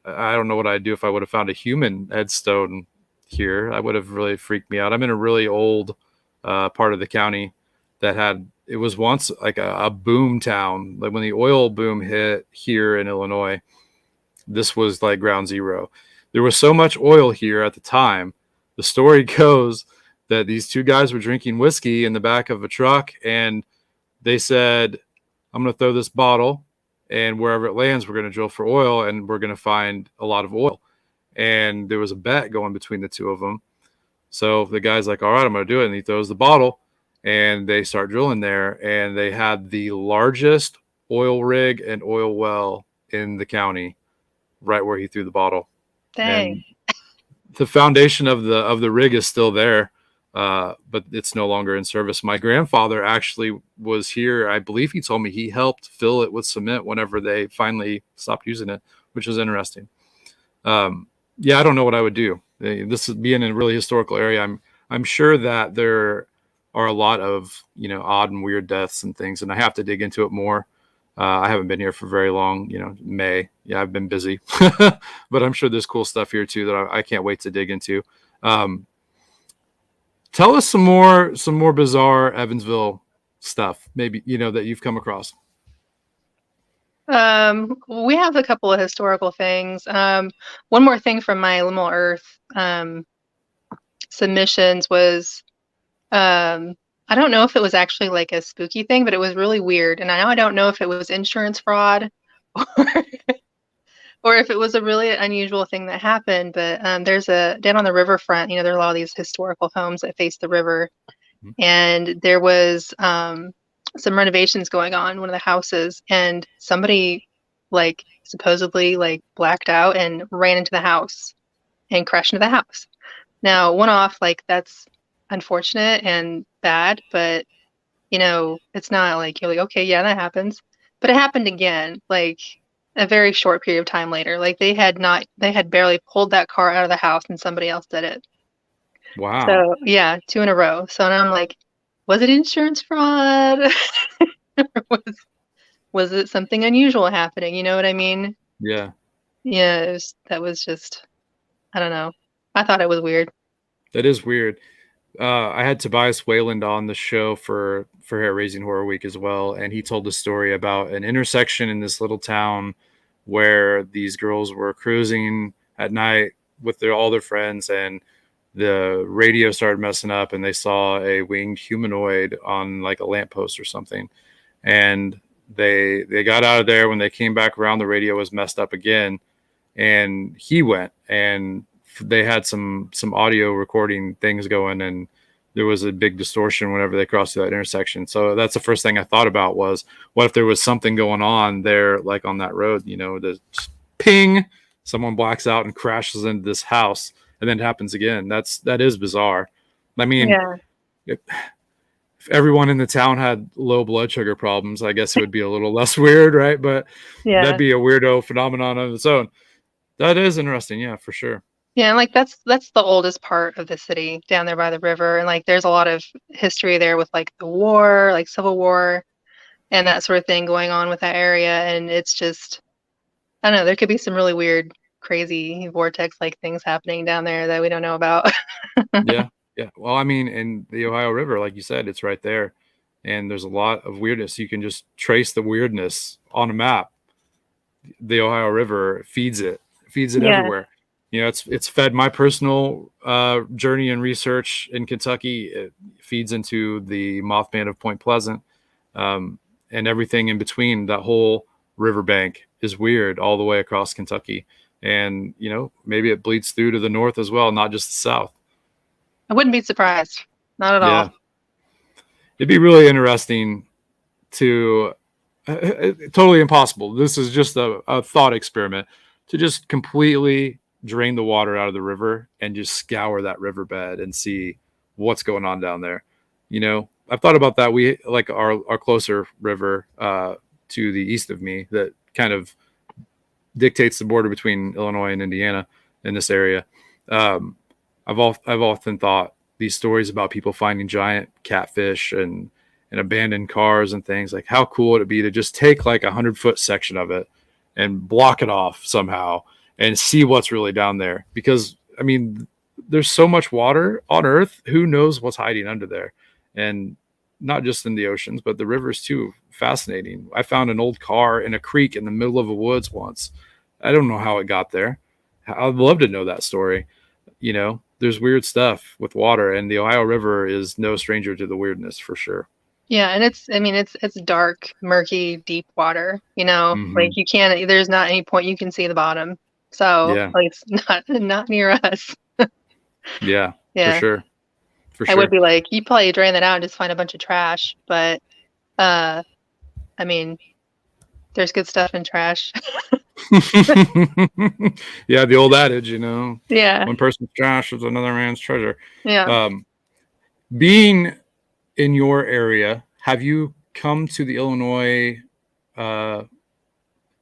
I don't know what I'd do if I would have found a human headstone here. I would have really freaked me out. I'm in a really old part of the county it was once like a boom town. Like when the oil boom hit here in Illinois, this was like ground zero. There was so much oil here at the time. The story goes that these two guys were drinking whiskey in the back of a truck, and they said, I'm going to throw this bottle, and wherever it lands, we're going to drill for oil, and we're going to find a lot of oil. And there was a bet going between the two of them. So the guy's like, all right, I'm going to do it. And he throws the bottle, and they start drilling there. And they had the largest oil rig and oil well in the county right where he threw the bottle. Dang. And the foundation of the rig is still there, but it's no longer in service. My grandfather actually was here. I believe he told me he helped fill it with cement whenever they finally stopped using it, which was interesting. Yeah, I don't know what I would do. This is being in a really historical area. I'm sure that there are a lot of, odd and weird deaths and things. And I have to dig into it more. I haven't been here for very long, May. Yeah, I've been busy, but I'm sure there's cool stuff here too that I can't wait to dig into. Um, Tell us some more bizarre Evansville stuff, maybe, that you've come across. We have a couple of historical things. One more thing from my Liminal Earth submissions was I don't know if it was actually like a spooky thing, but it was really weird. And I don't know if it was insurance fraud or or if it was a really unusual thing that happened. But there's down on the riverfront, there are a lot of these historical homes that face the river, and there was some renovations going on in one of the houses, and somebody like supposedly like blacked out and ran into the house and crashed into the house. Now, one off, like that's unfortunate and bad, but it's not like you're like, okay, yeah, that happens. But it happened again, like a very short period of time later. Like they had barely pulled that car out of the house and somebody else did it. Wow. So yeah, two in a row. So now I'm like, was it insurance fraud? Or was it something unusual happening? You know what I mean? Yeah, Yeah, that was just, I don't know. I thought it was weird. that is weird. I had Tobias Wayland on the show for Hair Raising Horror Week as well, and he told a story about an intersection in this little town where these girls were cruising at night with all their friends, and the radio started messing up, and they saw a winged humanoid on like a lamppost or something, and they got out of there. When they came back around, the radio was messed up again, and he went, and they had some audio recording things going, and there was a big distortion whenever they crossed that intersection. So that's the first thing I thought about was, what if there was something going on there, like on that road, the ping, someone blacks out and crashes into this house, and then it happens again. That is bizarre. I mean, Yeah. if everyone in the town had low blood sugar problems, I guess it would be a little less weird, right? But that'd Yeah. be a weirdo phenomenon on its own. That is interesting. Yeah, for sure. Yeah, and like that's the oldest part of the city down there by the river. And like there's a lot of history there with like the war, like Civil War and that sort of thing going on with that area. And it's just, I don't know, there could be some really weird, crazy vortex like things happening down there that we don't know about. Yeah. Yeah. Well, I mean, in the Ohio River, like you said, it's right there. And there's a lot of weirdness. You can just trace the weirdness on a map. The Ohio River feeds it Yeah. everywhere. It's fed my personal journey and research in Kentucky. It feeds into the Mothman of Point Pleasant, and everything in between. That whole riverbank is weird all the way across Kentucky. And, maybe it bleeds through to the north as well, not just the south. I wouldn't be surprised. Not at all. Yeah. It'd be really interesting to totally impossible. This is just a thought experiment to just completely drain the water out of the river and just scour that riverbed and see what's going on down there. I've thought about that. We like our closer river to the east of me that kind of dictates the border between Illinois and Indiana in this area. I've often thought these stories about people finding giant catfish and abandoned cars and things, like how cool would it be to just take like 100-foot section of it and block it off somehow and see what's really down there. Because I mean, there's so much water on Earth, who knows what's hiding under there. And not just in the oceans, but the rivers too. Fascinating. I found an old car in a creek in the middle of a woods once. I don't know how it got there. I'd love to know that story. There's weird stuff with water, and the Ohio River is no stranger to the weirdness, for sure. Yeah, and it's dark, murky, deep water, like Mm-hmm. you can't, there's not any point you can see the bottom. So Yeah. like it's not near us. Yeah, for Yeah. sure. For I would sure. be like, you probably drain that out and just find a bunch of trash. But I mean, there's good stuff in trash. Yeah, the old adage, Yeah. one person's trash is another man's treasure. Yeah. Being in your area, have you come to the Illinois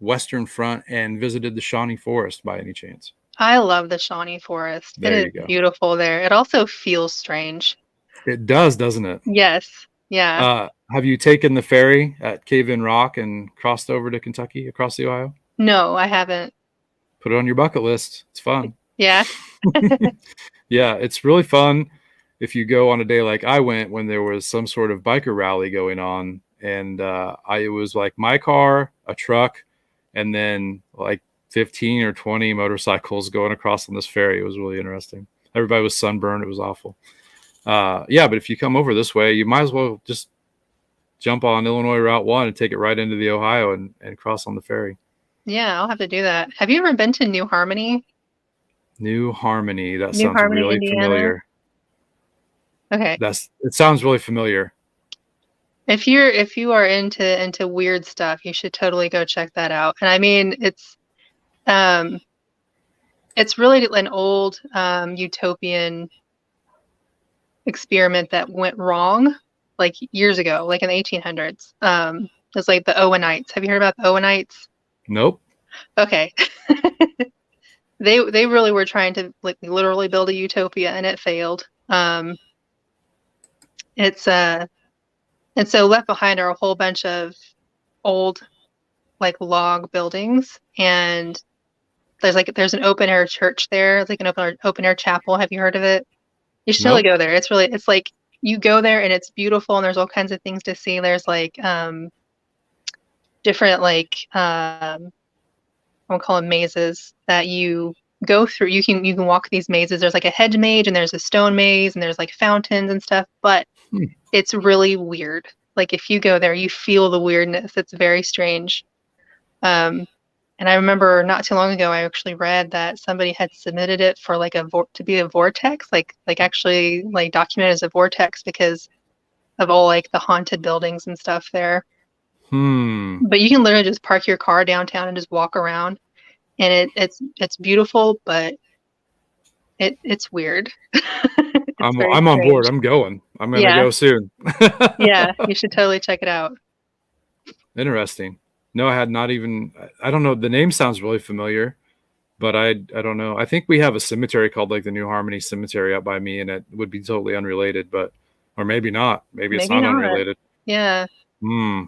Western Front and visited the Shawnee Forest by any chance? I love the Shawnee Forest. It There is you go. beautiful there. It also feels strange. It does, doesn't it? Yes. Yeah. Have you taken the ferry at Cave in Rock and crossed over to Kentucky across the Ohio? No, I haven't. Put it on your bucket list. It's fun. Yeah. Yeah, it's really fun if you go on a day like I went when there was some sort of biker rally going on, and it was like my car, a truck, and then like 15 or 20 motorcycles going across on this ferry. It was really interesting. Everybody was sunburned. It was awful. Yeah, but if you come over this way, you might as well just jump on Illinois Route 1 and take it right into the Ohio and cross on the ferry. Yeah, I'll have to do that. Have you ever been to New Harmony? New Harmony. That New sounds Harmony, really Indiana. familiar. Okay. It sounds really familiar. If you are into weird stuff, you should totally go check that out. And I mean, um it's really an old utopian experiment that went wrong like years ago, like in the 1800s. It's like the Owenites. Have you heard about the Owenites? Nope. Okay. They really were trying to like literally build a utopia and it failed. It's and so left behind are a whole bunch of old like log buildings, and there's an open air church there. It's like an open air chapel. Have you heard of it? You should totally Nope. go there. It's like you go there and it's beautiful and there's all kinds of things to see. There's like different like I'll call them mazes that you go through. You can walk these mazes. There's like a hedge maze and there's a stone maze and there's like fountains and stuff, but it's really weird. Like if you go there, you feel the weirdness. It's very strange. And I remember not too long ago, I actually read that somebody had submitted it for like to be a vortex, like actually like documented as a vortex because of all like the haunted buildings and stuff there. But you can literally just park your car downtown and just walk around, and it's beautiful, but it's weird. It's very I'm on board. strange. I'm going. I'm gonna Yeah, go soon. yeah, you should totally check it out. Interesting. No, I had not even. I don't know. The name sounds really familiar, but I don't know. I think we have a cemetery called like the New Harmony Cemetery up by me, and it would be totally unrelated, but or maybe not. Maybe it's Maybe not not. unrelated. Yeah. Hmm.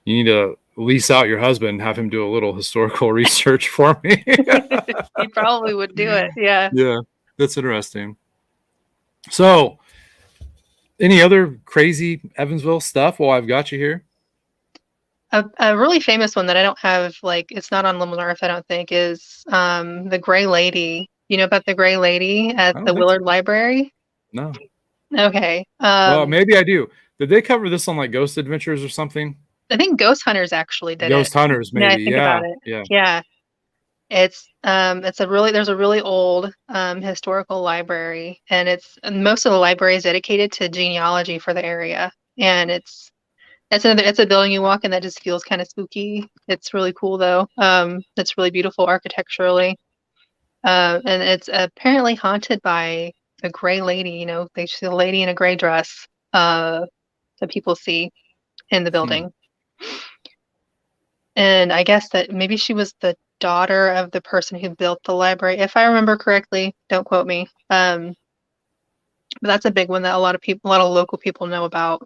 You need to lease out your husband and have him do a little historical research for me. He probably would do it. Yeah. Yeah, that's interesting. So, any other crazy Evansville stuff while I've got you here? A really famous one that I don't have, like, it's not on Liminal Earth, I don't think, is the Gray Lady. You know about the Gray Lady at I don't the think so. Willard Library? No. Okay. Well, maybe I do. Did they cover this on like Ghost Adventures or something? I think Ghost Hunters actually did it. Ghost Hunters, Now I maybe. think Yeah, about it. yeah. Yeah. It's a really there's a really old historical library, and most of the library is dedicated to genealogy for the area. And it's a building you walk in that just feels kind of spooky. It's really cool though. It's really beautiful architecturally. And it's apparently haunted by a gray lady. You know, they see a lady in a gray dress that people see in the Hmm. building. And I guess that maybe she was the daughter of the person who built the library, if I remember correctly. Don't quote me. But that's a big one that a lot of local people know about.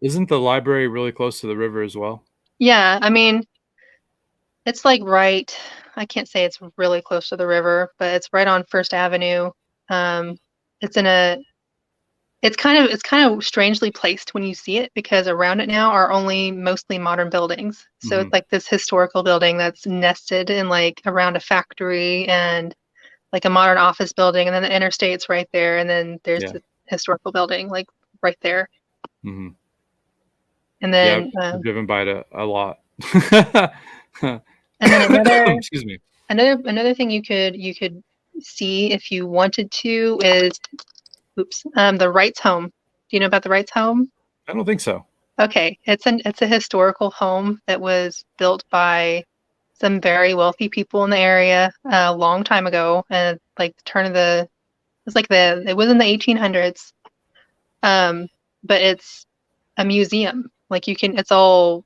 Isn't the library really close to the river as well? Yeah, I mean, it's like right, I can't say it's really close to the river, but it's right on First Avenue. Um, it's in a, it's kind of strangely placed when you see it because around it now are only mostly modern buildings. So Hmm. it's like this historical building that's nested in like around a factory and like a modern office building, and then the interstate's right there, and then there's Yeah. the historical building like right there. Hmm. And Yeah, then I've driven by it a lot. and then Excuse me. another thing you could see if you wanted to is the Wrights home. Do you know about the Wrights home? I don't think so. Okay, it's a historical home that was built by some very wealthy people in the area a long time ago, and like the turn of the it was in the 1800s. But it's a museum. Like it's all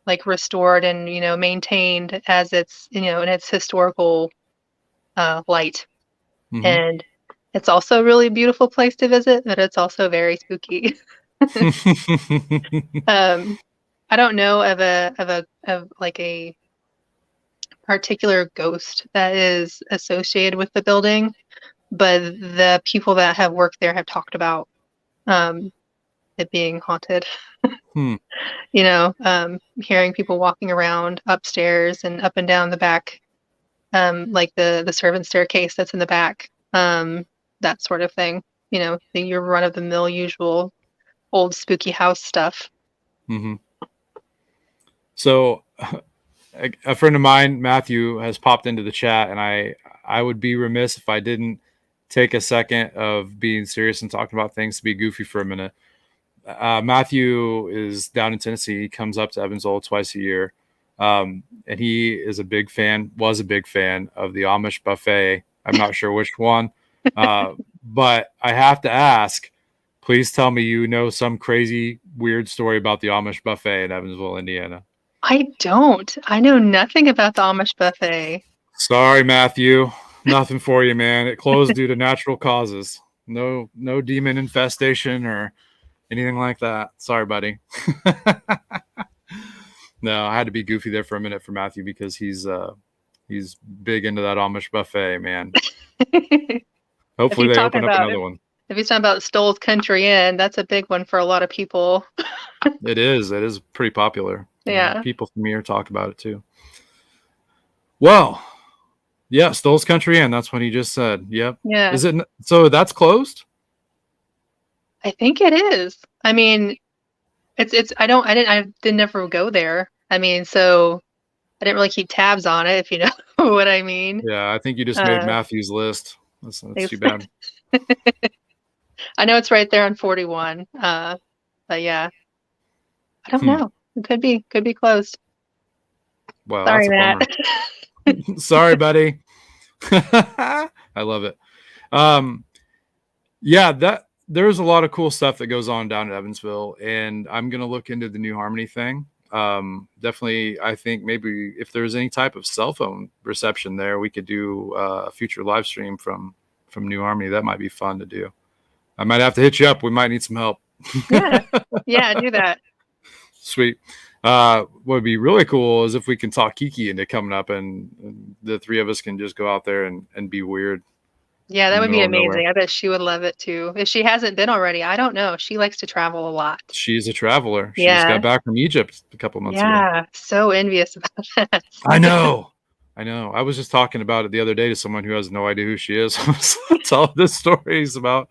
like restored and maintained as its in its historical light. Hmm. And It's also a really beautiful place to visit, but it's also very spooky. Um, I don't know of like a particular ghost that is associated with the building, but the people that have worked there have talked about um, it being haunted. Hmm. Hearing people walking around upstairs and up and down the back, like the servant staircase that's in the back, that sort of thing. Your run of the mill usual old spooky house stuff. Mm-hmm. So a friend of mine, Matthew, has popped into the chat, and I would be remiss if I didn't take a second of being serious and talking about things to be goofy for a minute. Matthew is down in Tennessee. He comes up to Evansville twice a year. And he is was a big fan of the Amish buffet. I'm not sure which one. But I have to ask, please tell me you know some crazy, weird story about the Amish buffet in Evansville, Indiana. I don't. I know nothing about the Amish buffet. Sorry, Matthew. Nothing for you, man. It closed due to natural causes. No demon infestation or anything like that. Sorry, buddy. No, I had to be goofy there for a minute for Matthew because he's big into that Amish buffet, man. if Hopefully he's they talking open up about another one. if he's talking about Stoll's Country Inn, that's a big one for a lot of people. It is pretty popular. Yeah. People from here talk about it too. Well, yeah, Stoll's Country Inn. That's what he just said. Yep. Yeah. Is it so? That's closed. I think it is. I mean, I didn't never go there. I mean, so I didn't really keep tabs on it, if you know what I mean. Yeah, I think you just made Matthew's list. That's too bad. I know it's right there on 41. But yeah, I don't know. It could be closed. Well, Sorry, that's a bummer. Sorry, buddy. I love it. Yeah, there's a lot of cool stuff that goes on down in Evansville, and I'm gonna look into the New Harmony thing. Definitely, I think maybe if there's any type of cell phone reception there, we could do a future live stream from New Harmony. That might be fun to do. I might have to hit you up. We might need some help. Yeah, do that. Sweet. What would be really cool is if we can talk Kiki into coming up and the three of us can just go out there and be weird. Yeah, that would be amazing. I bet she would love it too. If she hasn't been already, I don't know. She likes to travel a lot. She's a traveler. She just got back from Egypt a couple months ago. Yeah, so envious about that. I know. I was just talking about it the other day to someone who has no idea who she is. I was telling the stories about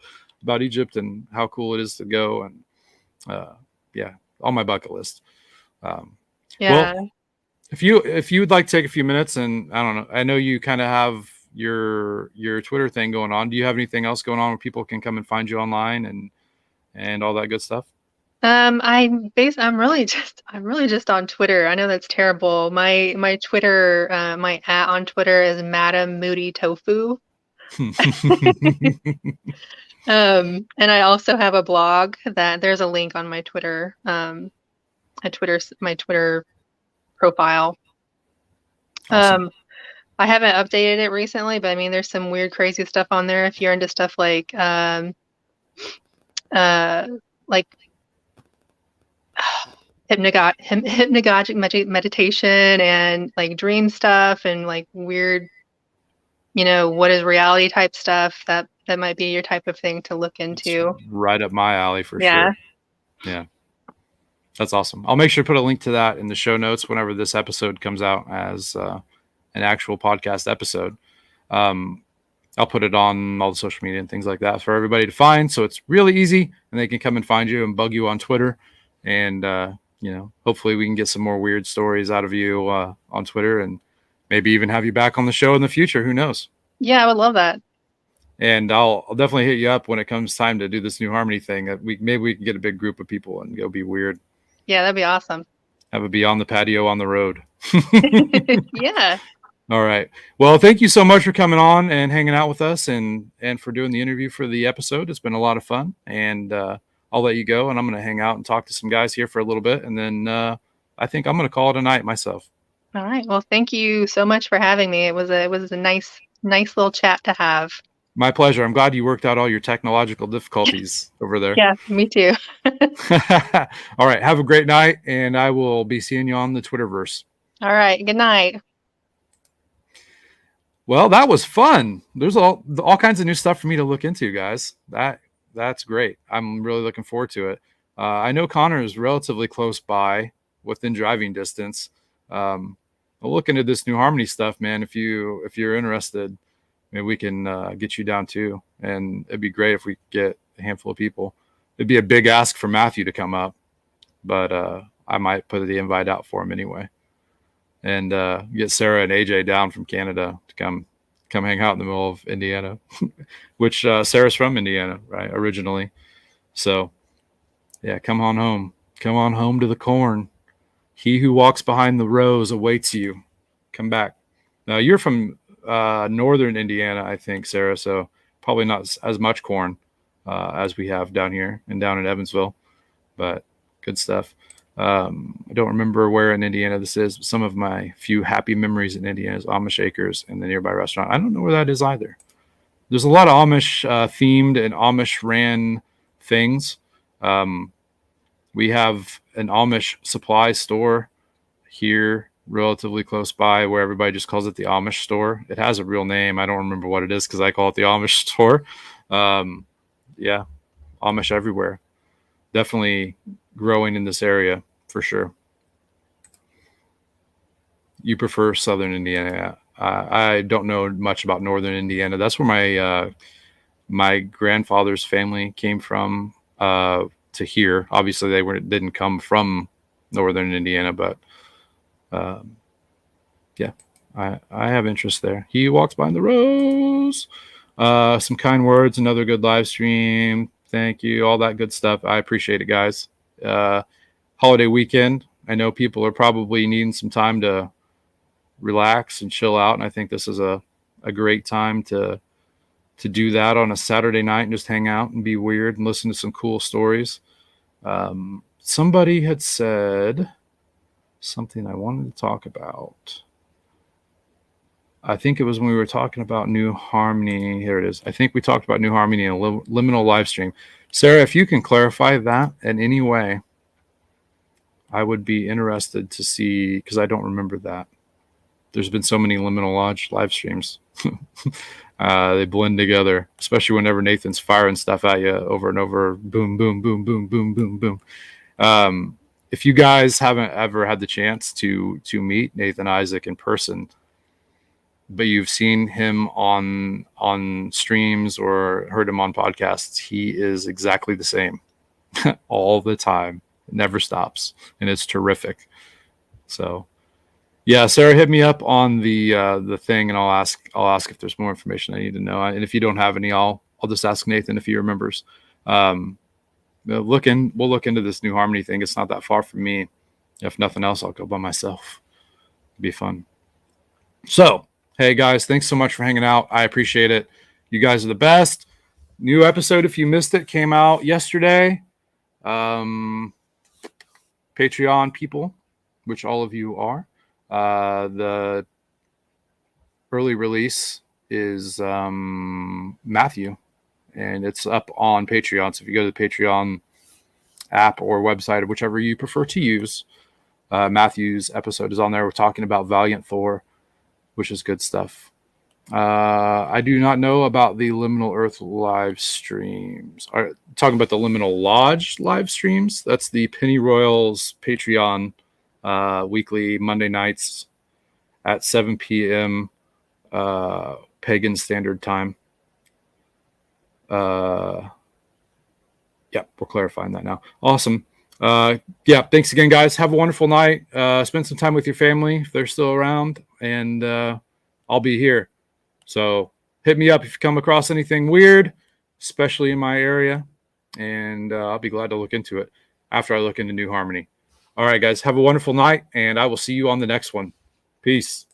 Egypt and how cool it is to go, and yeah, on my bucket list. Well, if you'd like to take a few minutes, and I don't know, I know you kind of have your Twitter thing going on. Do you have anything else going on where people can come and find you online and all that good stuff? I'm really just on Twitter. I know that's terrible. My Twitter, my @ on Twitter is Madam Moody Tofu. And I also have a blog that there's a link on my Twitter, my Twitter profile. Awesome. I haven't updated it recently, but I mean, there's some weird, crazy stuff on there. If you're into stuff like hypnagogic meditation and like dream stuff and like weird, what is reality type stuff, that might be your type of thing to look into. It's right up my alley for sure. Yeah. That's awesome. I'll make sure to put a link to that in the show notes whenever this episode comes out as an actual podcast episode. I'll put it on all the social media and things like that for everybody to find. So it's really easy and they can come and find you and bug you on Twitter. And, hopefully we can get some more weird stories out of you on Twitter and maybe even have you back on the show in the future. Who knows? Yeah, I would love that. And I'll definitely hit you up when it comes time to do this New Harmony thing. Maybe we can get a big group of people and go be weird. Yeah, that'd be awesome. Have it be on the patio on the road. Yeah. All right. Well, thank you so much for coming on and hanging out with us and for doing the interview for the episode. It's been a lot of fun. And I'll let you go, and I'm going to hang out and talk to some guys here for a little bit. And then I think I'm going to call it a night myself. All right. Well, thank you so much for having me. It was a nice little chat to have. My pleasure. I'm glad you worked out all your technological difficulties over there. Yeah, me too. All right. Have a great night, and I will be seeing you on the Twitterverse. All right. Good night. Well, that was fun. There's all kinds of new stuff for me to look into, guys. That's great. I'm really looking forward to it. I know Connor is relatively close by, within driving distance. I'll look into this New Harmony stuff, man. If you're interested, maybe we can get you down too. And it'd be great if we get a handful of people. It'd be a big ask for Matthew to come up, but I might put the invite out for him anyway. And get Sarah and AJ down from Canada to come hang out in the middle of Indiana, which Sarah's from Indiana, right, originally. So, yeah, come on home. Come on home to the corn. He who walks behind the rows awaits you. Come back. Now, you're from northern Indiana, I think, Sarah, so probably not as much corn as we have down here and down in Evansville, but good stuff. I don't remember where in Indiana this is, but some of my few happy memories in Indiana is Amish Acres and the nearby restaurant. I don't know where that is either. There's a lot of Amish themed and Amish ran things. We have an Amish supply store here relatively close by where everybody just calls it the Amish store. It has a real name. I don't remember what it is because I call it the Amish store. Yeah, Amish everywhere. Definitely growing in this area for sure. You prefer Southern Indiana? I don't know much about Northern Indiana. That's where my grandfather's family came from to here. Obviously, they didn't come from Northern Indiana, but yeah, I have interest there. He walks behind the rows. Some kind words, another good live stream. Thank you, all that good stuff. I appreciate it, guys. Holiday weekend. I know people are probably needing some time to relax and chill out, and I think this is a great time to do that on a Saturday night and just hang out and be weird and listen to some cool stories. Somebody had said something I wanted to talk about. I think it was when we were talking about New Harmony. Here it is. I think we talked about New Harmony in a liminal live stream. Sarah, if you can clarify that in any way, I would be interested to see, because I don't remember that. There's been so many liminal lodge live streams. They blend together, especially whenever Nathan's firing stuff at you over and over. Boom, boom, boom, boom, boom, boom, boom. If you guys haven't ever had the chance to meet Nathan Isaac in person, but you've seen him on streams or heard him on podcasts, he is exactly the same all the time. It never stops, and it's terrific. So, yeah, Sarah, hit me up on the thing, and I'll ask if there's more information I need to know. And if you don't have any, I'll just ask Nathan if he remembers. We'll look into this New Harmony thing. It's not that far from me. If nothing else, I'll go by myself. It'd be fun. So, hey guys, thanks so much for hanging out. I appreciate it. You guys are the best. New episode, if you missed it, came out yesterday. Patreon people, which all of you are. The early release is Matthew, and it's up on Patreon. So if you go to the Patreon app or website, or whichever you prefer to use, Matthew's episode is on there. We're talking about Valiant Thor, which is good stuff. I do not know about the Liminal Earth live streams. Talking about the Liminal Lodge live streams. That's the Penny Royals Patreon weekly Monday nights at 7 p.m. Pagan Standard Time. Yeah, we're clarifying that now. Awesome. Yeah, thanks again, guys. Have a wonderful night. Spend some time with your family if they're still around, and I'll be here. So hit me up if you come across anything weird, especially in my area, and I'll be glad to look into it after I look into New Harmony. All right, guys, have a wonderful night, and I will see you on the next one. Peace.